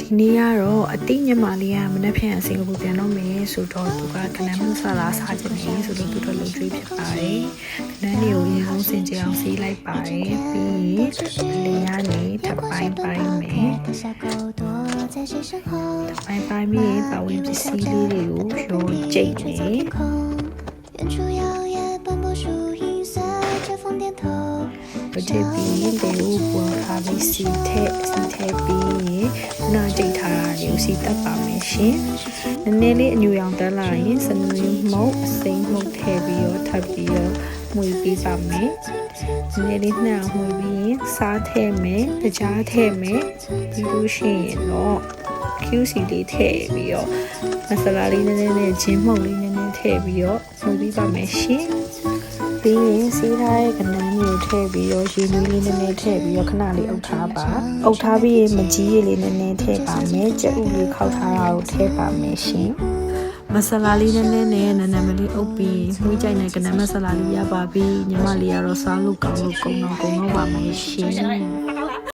ဒီနေ့ကတော့အတိညမလေးကမနေ့ပြန်စင်ကာပူပြန်တော့မယ်ဆိုတော့သူကခဏမဆလာစားခြင်းနေဆိုတော့သူတို့လုံကျွေးဖြစ်ပါတယ်ခဏလေးကိုရေအောင်စင်ကြအောင်စီးလိုက်ပါတယ်ပြီးလေရနေထပ်ပိုင်းပိုင်းမယ်ထပ်ပိုင်းပိုင်းပြီးပါဝင်ပစ္စည်းလေးတွေကိုရောကြိတ်နေ不这边礼物ပေါ်ထားပြီးစီထည့်ပြီးနာကြိတ်ထားတာလေးကိုစီတက်ပါမယ်ရှင်နည်းနည်းလေးအညူရောင်တက်လာရင်စနွေးမုတ်အစိမ်းမုတ်ထည့်ပြီးတော့ထပ်ပြီးတော့မှွေပေးပါမယ်နည်းနည်းလေးနှောင်မှွေပြီးရင်စားထည့်မယ်ကြားထည့်မယ်ပြီးလို့ရှိရင်တော့ QC လေးထည့်ပြီးတော့မဆလာလေးနည်းနည်းနဲ့ဂျင်းမှုတ်လေးနည်းနည်းထည့်ပြီးတော့မှွေပေးပါမယ်ရှင်ပြီးရင်စီးထားတဲ့ကနန်းမျိုးထည့်ပြီးတော့ရေနွေးလေးနည်းနည်းထည့်ပြီးတော့ခဏလေးအုပ်ထားပါအုပ်ထားပြီးရင်မကြီးရည်လေးနည်းနည်းထည့်ပါမယ်ကြက်ဥလေးခောက်ထားတာကိုထည့်ပါမယ်ရှင်မဆလာလေးနည်းနည်းနဲ့နမလေးအုပ်ပြီးမှုကြိုက်တဲ့ကနန်းမဆလာလေးရပါပြီညီမလေးကတော့စားလို့ကောင်းလို့ကုံတော့ပါမယ်ရှင်